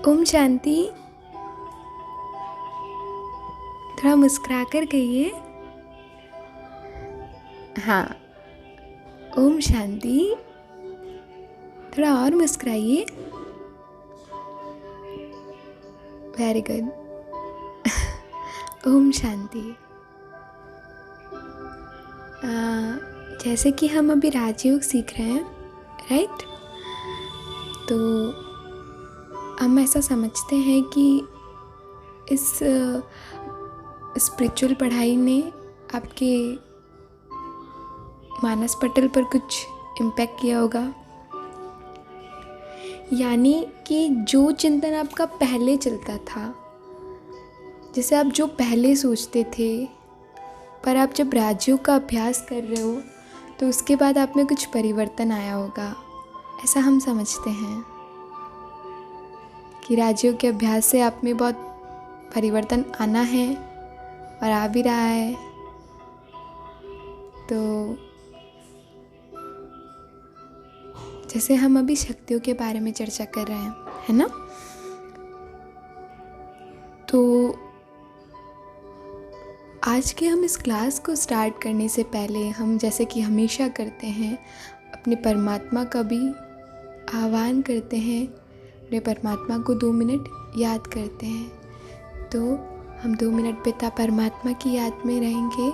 ओम शांति। थोड़ा मुस्कुरा कर कहिए। हाँ, ओम शांति। थोड़ा और मुस्कुराइए। Very good. ओम शांति। जैसे कि हम अभी राजयोग सीख रहे हैं, राइट? तो हम ऐसा समझते हैं कि इस स्पिरिचुअल पढ़ाई ने आपके मानस पटल पर कुछ इम्पैक्ट किया होगा। यानी कि जो चिंतन आपका पहले चलता था, जैसे आप जो पहले सोचते थे, पर आप जब राजयोग का अभ्यास कर रहे हो तो उसके बाद आप में कुछ परिवर्तन आया होगा, ऐसा हम समझते हैं कि राजयोग के अभ्यास से आप में बहुत परिवर्तन आना है और आ भी रहा है। तो जैसे हम अभी शक्तियों के बारे में चर्चा कर रहे हैं, है ना? तो आज के हम इस क्लास को स्टार्ट करने से पहले हम जैसे कि हमेशा करते हैं, अपने परमात्मा का भी आह्वान करते हैं, अपने परमात्मा को 2 मिनट याद करते हैं। तो हम 2 मिनट पिता परमात्मा की याद में रहेंगे,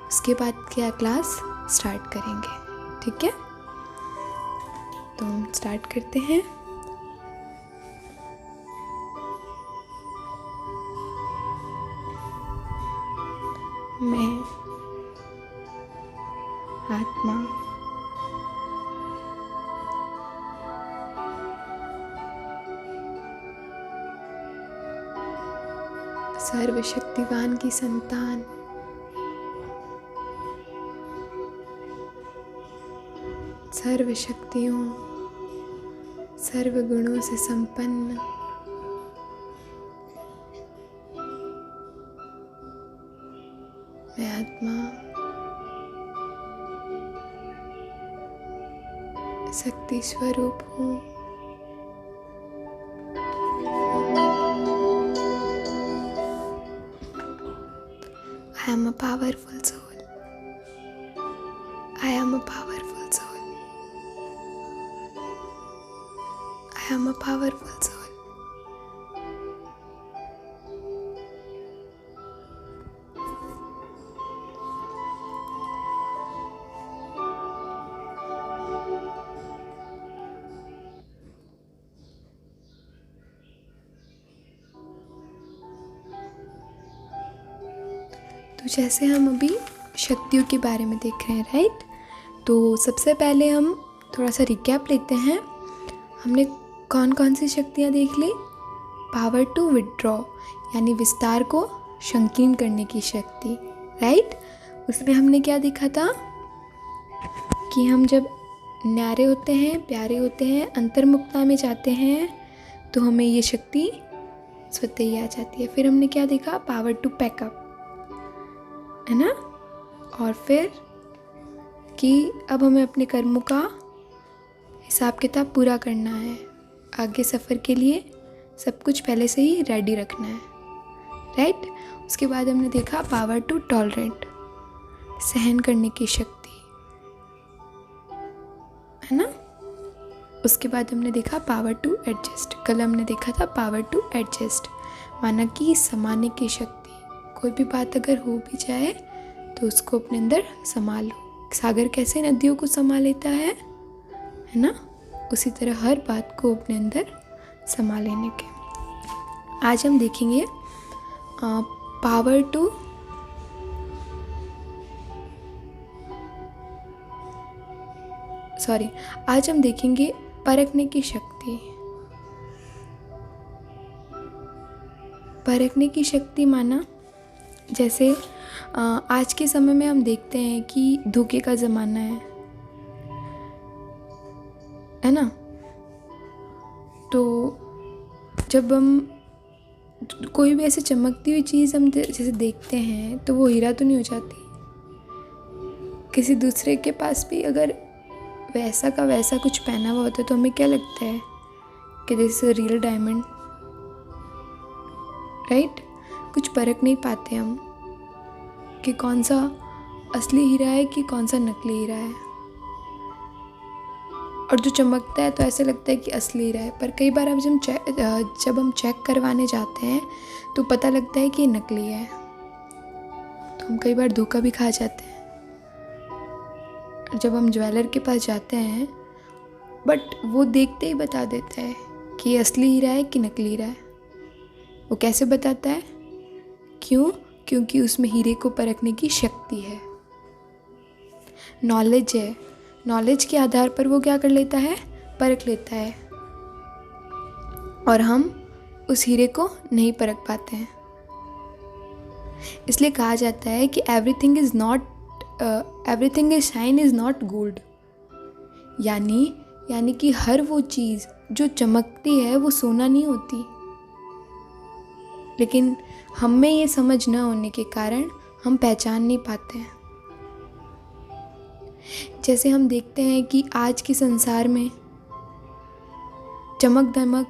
उसके बाद क्या क्लास स्टार्ट करेंगे, ठीक है? तो हम स्टार्ट करते हैं। मैं आत्मा सर्वशक्तिवान की संतान, सर्व शक्तियों सर्व गुणों से संपन्न मैं आत्मा शक्ति स्वरूप हूँ। I am a powerful soul. I am a powerful soul. I am a powerful soul. तो जैसे हम अभी शक्तियों के बारे में देख रहे हैं, राइट? तो सबसे पहले हम थोड़ा सा रिकैप लेते हैं। हमने कौन कौन सी शक्तियाँ देख ली? पावर टू विड्रॉ, यानी विस्तार को संकीर्ण करने की शक्ति, राइट? उसमें हमने क्या देखा था कि हम जब न्यारे होते हैं, प्यारे होते हैं, अंतर्मुखता में जाते हैं, तो हमें ये शक्ति स्वतः ही आ जाती है। फिर हमने क्या देखा? पावर टू पैकअप, है ना? और फिर कि अब हमें अपने कर्मों का हिसाब किताब पूरा करना है, आगे सफ़र के लिए सब कुछ पहले से ही रेडी रखना है, राइट? उसके बाद हमने देखा पावर टू टॉलरेंट, सहन करने की शक्ति, है ना? उसके बाद हमने देखा पावर टू एडजस्ट। कल हमने देखा था पावर टू एडजस्ट, माना कि समाने की शक्ति। कोई भी बात अगर हो भी जाए तो उसको अपने अंदर संभाल लो। सागर कैसे नदियों को संभाल लेता है ना? उसी तरह हर बात को अपने अंदर संभाल लेने के। आज हम देखेंगे पावर टू आज हम देखेंगे परखने की शक्ति। परखने की शक्ति माना जैसे आज के समय में हम देखते हैं कि धोखे का ज़माना है ना? तो जब हम कोई भी ऐसे चमकती हुई चीज़ हम जैसे देखते हैं तो वो हीरा तो नहीं हो जाती। किसी दूसरे के पास भी अगर वैसा का वैसा कुछ पहना हुआ होता है तो हमें क्या लगता है कि this is real diamond, right. कुछ परख नहीं पाते हम कि कौन सा असली हीरा है कि कौन सा नकली हीरा है। और जो चमकता है तो ऐसे लगता है कि असली हीरा है, पर कई बार अब जब हम चेक करवाने जाते हैं तो पता लगता है कि ये नकली है। तो हम कई बार धोखा भी खा जाते हैं। जब हम ज्वेलर के पास जाते हैं बट वो देखते ही बता देता है कि ये असली हीरा है कि नकली हीरा है। वो कैसे बताता है? क्यों? क्योंकि उसमें हीरे को परखने की शक्ति है, नॉलेज है। नॉलेज के आधार पर वो क्या कर लेता है? परख लेता है। और हम उस हीरे को नहीं परख पाते हैं। इसलिए कहा जाता है कि everything is shine is not gold. यानी कि हर वो चीज़ जो चमकती है वो सोना नहीं होती। लेकिन हम में ये समझ न होने के कारण हम पहचान नहीं पाते हैं। जैसे हम देखते हैं कि आज के संसार में चमक दमक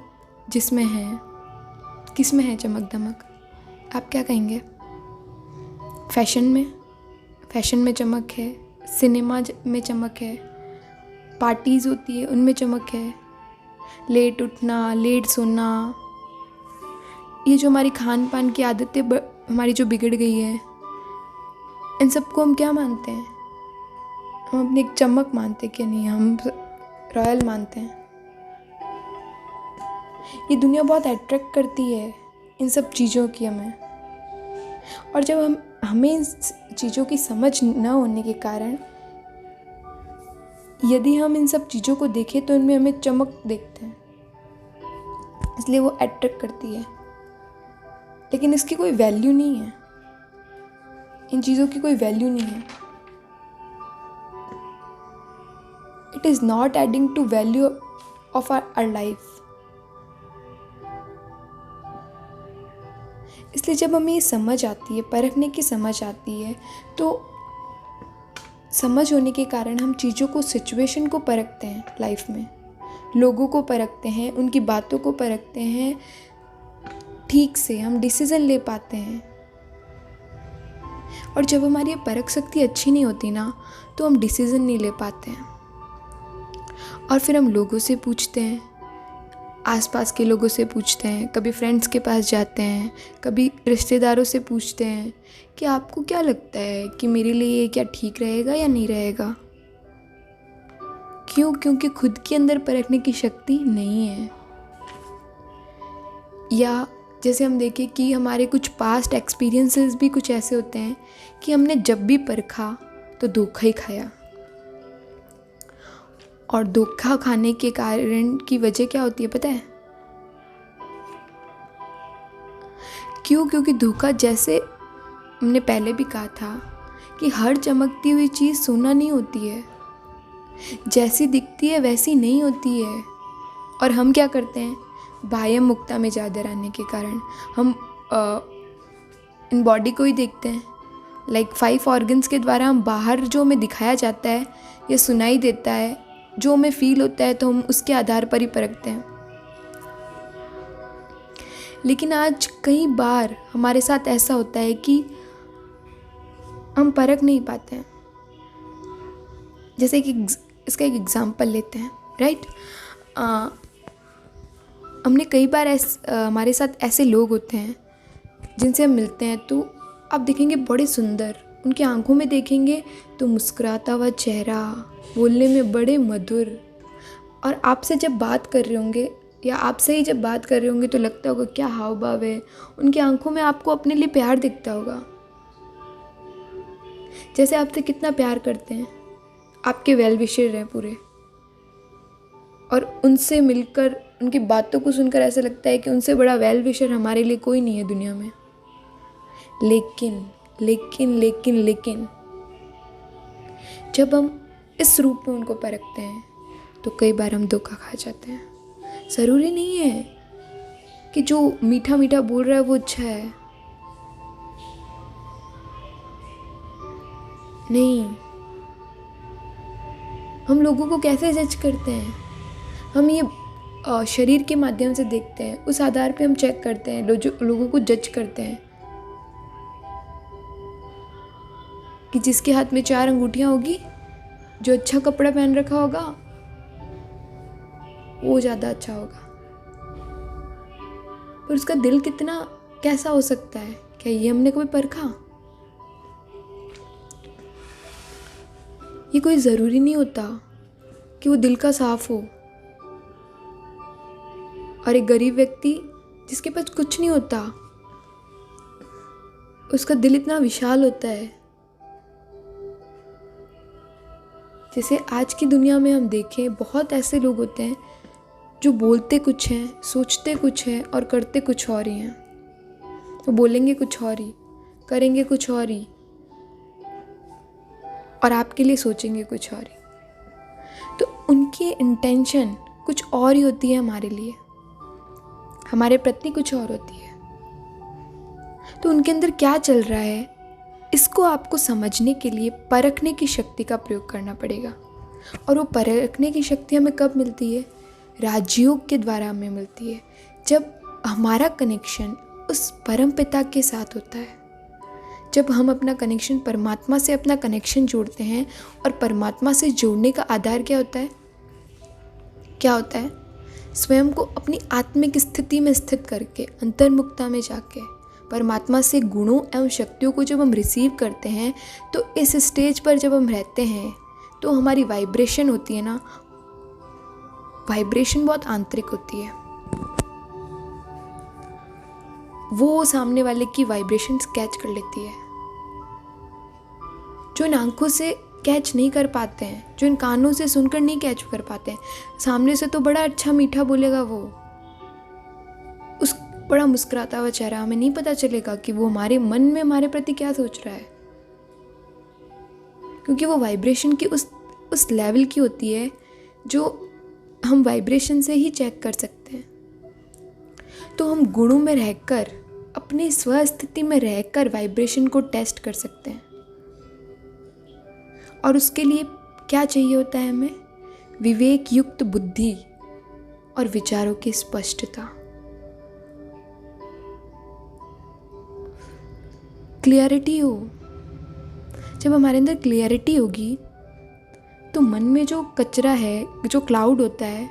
जिसमें है, किसमें है चमक दमक? आप क्या कहेंगे? फैशन में चमक है, सिनेमा में चमक है, पार्टीज़ होती है उनमें चमक है, लेट उठना, लेट सोना, ये जो हमारी खान पान की आदतें हमारी जो बिगड़ गई है, इन सबको हम क्या मानते हैं? हम अपनी एक चमक मानते कि नहीं, हम रॉयल मानते हैं। ये दुनिया बहुत अट्रैक्ट करती है इन सब चीज़ों की हमें। और जब हमें इन चीज़ों की समझ न होने के कारण यदि हम इन सब चीज़ों को देखें तो इनमें हमें चमक देखते हैं, इसलिए वो अट्रैक्ट करती है। लेकिन इसकी कोई वैल्यू नहीं है, इन चीज़ों की कोई वैल्यू नहीं है। It is not adding to value of our life. इसलिए जब हमें ये समझ आती है, परखने की समझ आती है, तो समझ होने के कारण हम चीज़ों को, सिचुएशन को परखते हैं, लाइफ में लोगों को परखते हैं, उनकी बातों को परखते हैं, ठीक से हम डिसीज़न ले पाते हैं। और जब हमारी ये परख शक्ति अच्छी नहीं होती ना, तो हम डिसीज़न नहीं ले पाते हैं। और फिर हम लोगों से पूछते हैं, आसपास के लोगों से पूछते हैं, कभी फ्रेंड्स के पास जाते हैं, कभी रिश्तेदारों से पूछते हैं कि आपको क्या लगता है कि मेरे लिए ये क्या ठीक रहेगा या नहीं रहेगा। क्यों? क्योंकि खुद के अंदर परखने की शक्ति नहीं है। या जैसे हम देखें कि हमारे कुछ पास्ट एक्सपीरियंसेस भी कुछ ऐसे होते हैं कि हमने जब भी परखा तो धोखा ही खाया। और धोखा खाने के कारण की वजह क्या होती है पता है? क्यों? क्योंकि धोखा, जैसे हमने पहले भी कहा था कि हर चमकती हुई चीज़ सोना नहीं होती है, जैसी दिखती है वैसी नहीं होती है। और हम क्या करते हैं? बाह्य मुक्ता में ज़्यादा रहने के कारण हम इन बॉडी को ही देखते हैं। लाइक 5 ऑर्गन्स के द्वारा हम बाहर जो हमें दिखाया जाता है या सुनाई देता है, जो हमें फील होता है, तो हम उसके आधार पर ही परखते हैं। लेकिन आज कई बार हमारे साथ ऐसा होता है कि हम परख नहीं पाते हैं। जैसे कि इसका एक एग्जांपल लेते हैं, राइट। हमने कई बार हमारे साथ ऐसे लोग होते हैं जिनसे हम मिलते हैं, तो आप देखेंगे बड़े सुंदर, उनकी आंखों में देखेंगे तो मुस्कुराता हुआ चेहरा, बोलने में बड़े मधुर, और आपसे जब बात कर रहे होंगे या आपसे ही जब बात कर रहे होंगे तो लगता होगा क्या हाव भाव है, उनकी आंखों में आपको अपने लिए प्यार दिखता होगा, जैसे आपसे कितना प्यार करते हैं, आपके वेल विशर हैं पूरे। और उनसे मिलकर, उनकी बातों को सुनकर ऐसा लगता है कि उनसे बड़ा वेल विशर हमारे लिए कोई नहीं है दुनिया में। लेकिन लेकिन लेकिन लेकिन जब हम इस रूप में उनको परखते हैं तो कई बार हम धोखा खा जाते हैं। ज़रूरी नहीं है कि जो मीठा मीठा बोल रहा है वो अच्छा है, नहीं। हम लोगों को कैसे जज करते हैं? हम ये शरीर के माध्यम से देखते हैं, उस आधार पे हम चेक करते हैं, लोगों को जज करते हैं कि जिसके हाथ में 4 अंगूठियां होगी, जो अच्छा कपड़ा पहन रखा होगा, वो ज़्यादा अच्छा होगा। पर उसका दिल कितना कैसा हो सकता है, क्या ये हमने कभी परखा? ये कोई ज़रूरी नहीं होता कि वो दिल का साफ हो। और एक गरीब व्यक्ति जिसके पास कुछ नहीं होता, उसका दिल इतना विशाल होता है। जैसे आज की दुनिया में हम देखें, बहुत ऐसे लोग होते हैं जो बोलते कुछ हैं, सोचते कुछ हैं और करते कुछ और ही हैं। वो बोलेंगे कुछ और ही, करेंगे कुछ और ही, और आपके लिए सोचेंगे कुछ और ही। तो उनकी इंटेंशन कुछ और ही होती है, हमारे लिए, हमारे प्रति कुछ और होती है। तो उनके अंदर क्या चल रहा है, इसको आपको समझने के लिए परखने की शक्ति का प्रयोग करना पड़ेगा। और वो परखने की शक्ति हमें कब मिलती है? राजयोग के द्वारा हमें मिलती है, जब हमारा कनेक्शन उस परम पिता के साथ होता है। जब हम अपना कनेक्शन परमात्मा से अपना कनेक्शन जोड़ते हैं, और परमात्मा से जोड़ने का आधार क्या होता है? क्या होता है? स्वयं को अपनी आत्मिक स्थिति में स्थित करके, अंतर्मुखता में जाके परमात्मा से गुणों एवं शक्तियों को जब हम रिसीव करते हैं, तो इस स्टेज पर जब हम रहते हैं तो हमारी वाइब्रेशन होती है ना, वाइब्रेशन बहुत आंतरिक होती है। वो सामने वाले की वाइब्रेशन कैच कर लेती है, जो इन आंखों से कैच नहीं कर पाते हैं, जो इन कानों से सुनकर नहीं कैच कर पाते हैं। सामने से तो बड़ा अच्छा मीठा बोलेगा वो, उस बड़ा मुस्कुराता हुआ चेहरा, हमें नहीं पता चलेगा कि वो हमारे मन में हमारे प्रति क्या सोच रहा है, क्योंकि वो वाइब्रेशन की उस लेवल की होती है जो हम वाइब्रेशन से ही चेक कर सकते हैं। तो हम गुणों में रहकर, अपनी स्वस्थिति में रहकर वाइब्रेशन को टेस्ट कर सकते हैं। और उसके लिए क्या चाहिए होता है हमें? विवेक युक्त बुद्धि और विचारों की स्पष्टता, क्लियरिटी हो। जब हमारे अंदर क्लियरिटी होगी तो मन में जो कचरा है, जो क्लाउड होता है,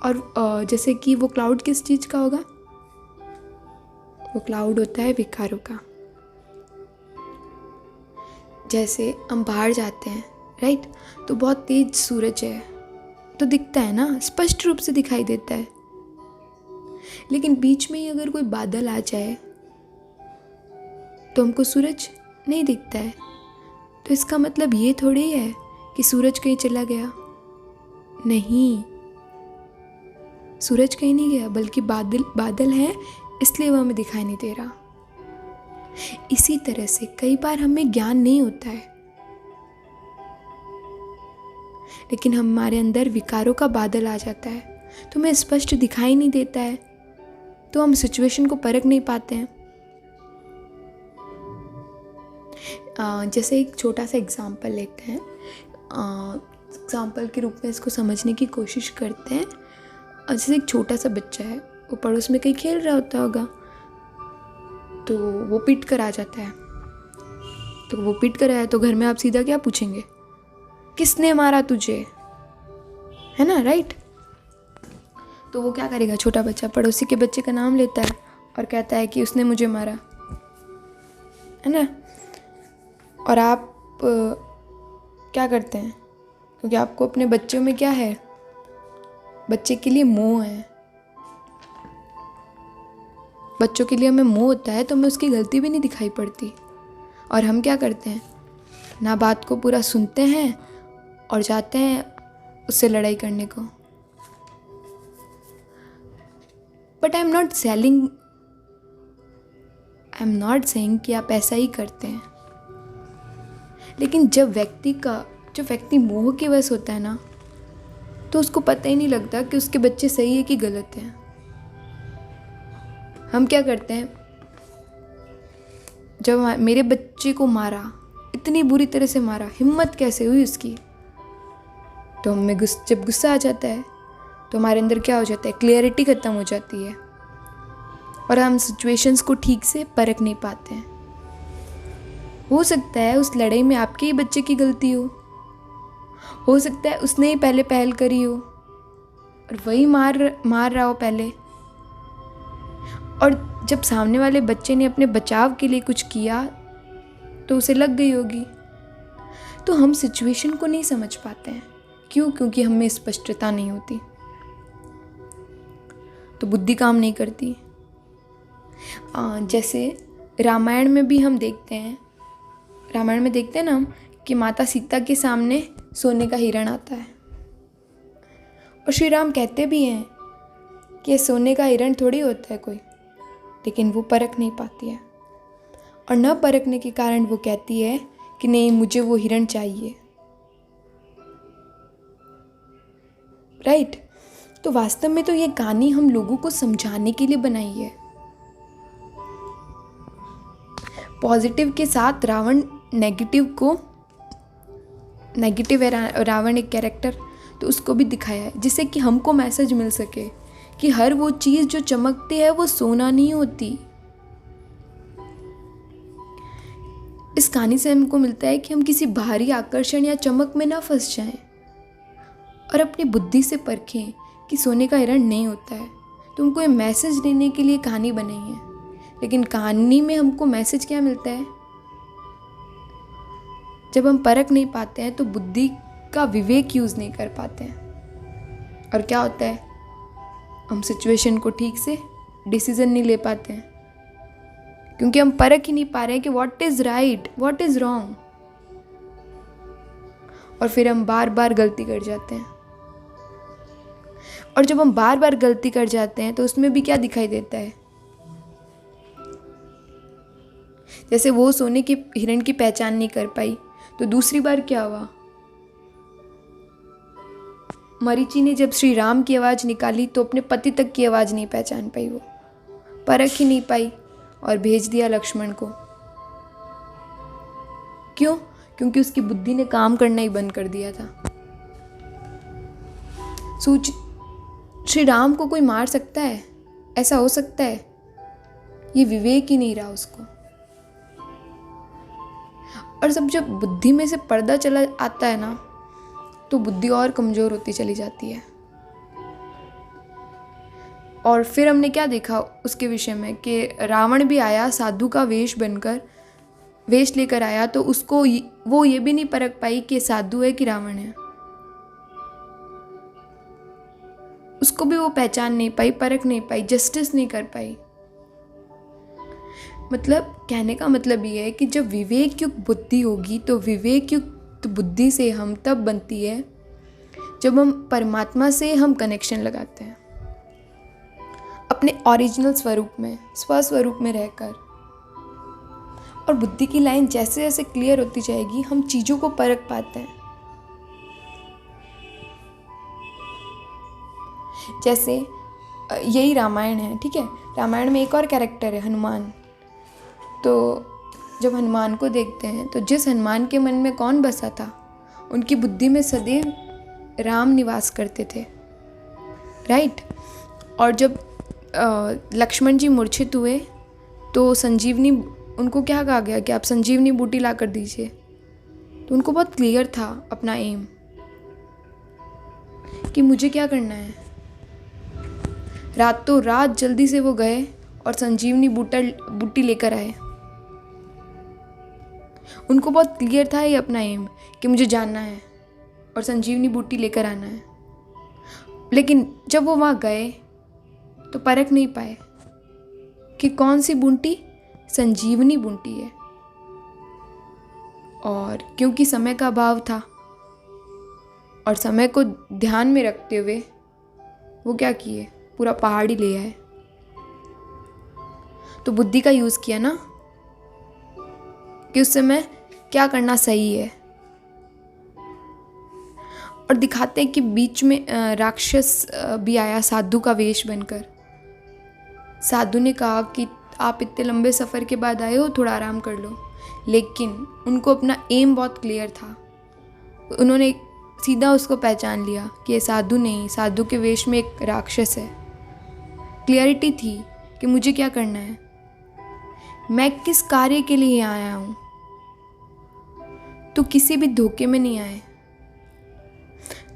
और जैसे कि वो क्लाउड किस चीज़ का होगा? वो क्लाउड होता है विकारों का। जैसे हम बाहर जाते हैं, राइट, तो बहुत तेज सूरज है तो दिखता है ना, स्पष्ट रूप से दिखाई देता है। लेकिन बीच में ही अगर कोई बादल आ जाए तो हमको सूरज नहीं दिखता है। तो इसका मतलब ये थोड़ी है कि सूरज कहीं चला गया। नहीं, सूरज कहीं नहीं गया, बल्कि बादल है, इसलिए वो हमें दिखाई नहीं दे रहा। इसी तरह से कई बार हमें ज्ञान नहीं होता है, लेकिन हमारे अंदर विकारों का बादल आ जाता है, तो हमें स्पष्ट दिखाई नहीं देता है, तो हम सिचुएशन को परख नहीं पाते हैं। जैसे एक छोटा सा एग्जाम्पल लेते हैं, एग्जाम्पल के रूप में इसको समझने की कोशिश करते हैं। जैसे एक छोटा सा बच्चा है, वो पड़ोस में कहीं खेल रहा होता होगा, तो वो पीट कर आ जाता है। तो वो पीट कर आया तो घर में आप सीधा क्या पूछेंगे? किसने मारा तुझे, है ना, राइट? तो वो क्या करेगा? छोटा बच्चा पड़ोसी के बच्चे का नाम लेता है और कहता है कि उसने मुझे मारा, है ना। और आप क्या करते हैं? क्योंकि आपको अपने बच्चों में क्या है, बच्चे के लिए मोह है। बच्चों के लिए हमें मोह होता है, तो हमें उसकी गलती भी नहीं दिखाई पड़ती। और हम क्या करते हैं? ना बात को पूरा सुनते हैं और जाते हैं उससे लड़ाई करने को। But I am not saying कि आप ऐसा ही करते हैं। लेकिन जब व्यक्ति मोह के वश होता है ना, तो उसको पता ही नहीं लगता कि उसके बच्चे सही है कि गलत है। हम क्या करते हैं? जब मेरे बच्चे को मारा, इतनी बुरी तरह से मारा, हिम्मत कैसे हुई उसकी, तो हमें जब गुस्सा आ जाता है तो हमारे अंदर क्या हो जाता है, क्लियरिटी ख़त्म हो जाती है और हम सिचुएशंस को ठीक से परख नहीं पाते हैं। हो सकता है उस लड़ाई में आपके ही बच्चे की गलती हो सकता है उसने ही पहले पहल करी हो और वही मार रहा हो पहले, और जब सामने वाले बच्चे ने अपने बचाव के लिए कुछ किया तो उसे लग गई होगी। तो हम सिचुएशन को नहीं समझ पाते हैं। क्यों? क्योंकि हमें स्पष्टता नहीं होती, तो बुद्धि काम नहीं करती। जैसे रामायण में भी हम देखते हैं, रामायण में देखते हैं ना हम कि माता सीता के सामने सोने का हिरण आता है और श्री राम कहते भी हैं कि सोने का हिरण थोड़ी होता है कोई, लेकिन वो परख नहीं पाती है और न परखने के कारण वो कहती है कि नहीं, मुझे वो हिरण चाहिए। राइट? तो वास्तव में तो ये कहानी हम लोगों को समझाने के लिए बनाई है। पॉजिटिव के साथ रावण नेगेटिव है रावण एक कैरेक्टर, तो उसको भी दिखाया है जिससे कि हमको मैसेज मिल सके कि हर वो चीज़ जो चमकती है वो सोना नहीं होती। इस कहानी से हमको मिलता है कि हम किसी बाहरी आकर्षण या चमक में ना फंस जाएं और अपनी बुद्धि से परखें कि सोने का हिरण नहीं होता है। तो हमको ये मैसेज देने के लिए कहानी बनाई है, लेकिन कहानी में हमको मैसेज क्या मिलता है? जब हम परख नहीं पाते हैं तो बुद्धि का विवेक यूज़ नहीं कर पाते हैं और क्या होता है, हम सिचुएशन को ठीक से डिसीजन नहीं ले पाते हैं क्योंकि हम परख ही नहीं पा रहे हैं कि what is right, what is wrong, और फिर हम बार बार गलती कर जाते हैं। और जब हम बार बार गलती कर जाते हैं तो उसमें भी क्या दिखाई देता है, जैसे वो सोने की हिरण की पहचान नहीं कर पाई तो दूसरी बार क्या हुआ, मरीचि ने जब श्री राम की आवाज़ निकाली तो अपने पति तक की आवाज़ नहीं पहचान पाई, वो परख ही नहीं पाई और भेज दिया लक्ष्मण को। क्यों? क्योंकि उसकी बुद्धि ने काम करना ही बंद कर दिया था। श्री राम को कोई मार सकता है? ऐसा हो सकता है? ये विवेक ही नहीं रहा उसको। और जब बुद्धि में से पर्दा चला आता है ना, तो बुद्धि और कमज़ोर होती चली जाती है। और फिर हमने क्या देखा उसके विषय में कि रावण भी आया साधु का वेश लेकर आया, तो उसको वो ये भी नहीं परख पाई कि साधु है कि रावण है। उसको भी वो पहचान नहीं पाई, परख नहीं पाई, जस्टिस नहीं कर पाई। मतलब कहने का मतलब ये है कि जब विवेक युक्त बुद्धि होगी तो विवेक युक्त बुद्धि से हम तब बनती है जब हम परमात्मा से हम कनेक्शन लगाते हैं, अपने ओरिजिनल स्वरूप में, स्वस्वरूप में रहकर। और बुद्धि की लाइन जैसे जैसे क्लियर होती जाएगी हम चीज़ों को परख पाते हैं। जैसे यही रामायण है, ठीक है? रामायण में एक और कैरेक्टर है हनुमान। तो जब हनुमान को देखते हैं तो जिस हनुमान के मन में कौन बसा था, उनकी बुद्धि में सदैव राम निवास करते थे। राइट? और जब लक्ष्मण जी मूर्छित हुए तो संजीवनी, उनको क्या कहा गया कि आप संजीवनी बूटी ला कर दीजिए। तो उनको बहुत क्लियर था अपना एम कि मुझे क्या करना है। रातों रात जल्दी से वो गए और संजीवनी बूटी लेकर आए। उनको बहुत क्लियर था ये अपना एम कि मुझे जानना है और संजीवनी बूटी लेकर आना है। लेकिन जब वो वहाँ गए तो परख नहीं पाए कि कौन सी बूटी संजीवनी बूटी है। और क्योंकि समय का अभाव था और समय को ध्यान में रखते हुए वो क्या किए, पूरा पहाड़ ही ले आए। तो बुद्धि का यूज़ किया ना कि उस समय क्या करना सही है। और दिखाते हैं कि बीच में राक्षस भी आया साधु का वेश बनकर। साधु ने कहा कि आप इतने लंबे सफ़र के बाद आए हो, थोड़ा आराम कर लो। लेकिन उनको अपना एम बहुत क्लियर था। उन्होंने सीधा उसको पहचान लिया कि ये साधु नहीं, साधु के वेश में एक राक्षस है। क्लियरिटी थी कि मुझे क्या करना है, मैं किस कार्य के लिए यहाँ आया हूँ। तो किसी भी धोखे में नहीं आए।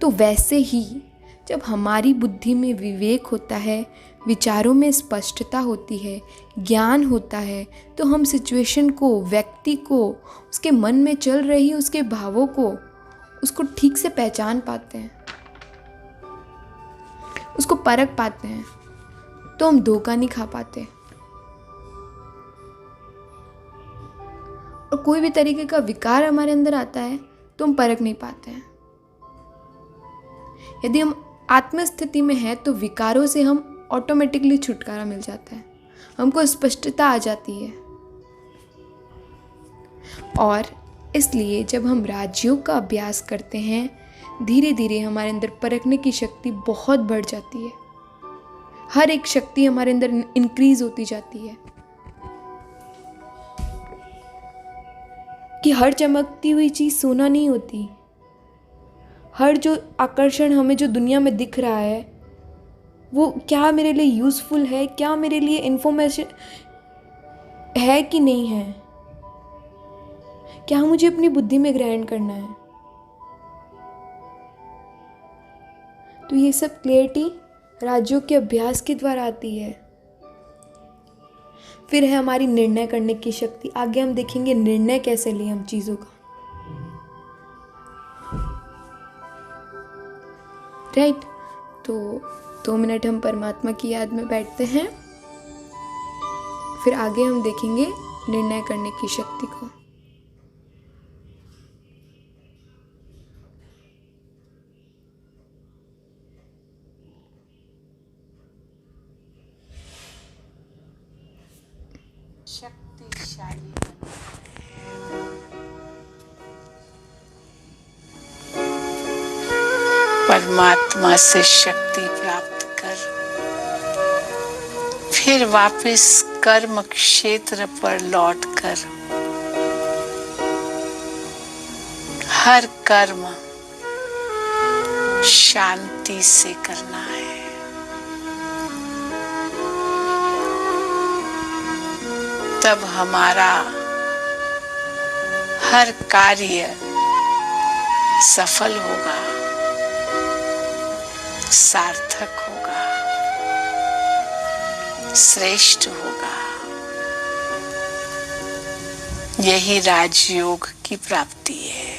तो वैसे ही जब हमारी बुद्धि में विवेक होता है, विचारों में स्पष्टता होती है, ज्ञान होता है, तो हम सिचुएशन को, व्यक्ति को, उसके मन में चल रही उसके भावों को, उसको ठीक से पहचान पाते हैं, उसको परख पाते हैं, तो हम धोखा नहीं खा पाते। और कोई भी तरीके का विकार हमारे अंदर आता है तो हम परख नहीं पाते हैं। यदि हम आत्मस्थिति में हैं तो विकारों से हम ऑटोमेटिकली छुटकारा मिल जाता है, हमको स्पष्टता आ जाती है। और इसलिए जब हम राजयोग का अभ्यास करते हैं, धीरे धीरे हमारे अंदर परखने की शक्ति बहुत बढ़ जाती है। हर एक शक्ति हमारे अंदर इंक्रीज होती जाती है कि हर चमकती हुई चीज़ सोना नहीं होती। हर जो आकर्षण हमें जो दुनिया में दिख रहा है वो क्या मेरे लिए यूज़फुल है, क्या मेरे लिए इन्फॉर्मेशन है कि नहीं है, क्या मुझे अपनी बुद्धि में ग्रहण करना है। तो ये सब क्लैरिटी राजयोग के अभ्यास के द्वारा आती है। फिर है हमारी निर्णय करने की शक्ति। आगे हम देखेंगे निर्णय कैसे लें हम चीज़ों का, राइट। तो 2 मिनट हम परमात्मा की याद में बैठते हैं, फिर आगे हम देखेंगे निर्णय करने की शक्ति को। शक्तिशाली परमात्मा से शक्ति प्राप्त कर फिर वापस कर्म क्षेत्र पर लौटकर हर कर्म शांति से करना है। तब हमारा हर कार्य सफल होगा, सार्थक होगा, श्रेष्ठ होगा। यही राजयोग की प्राप्ति है।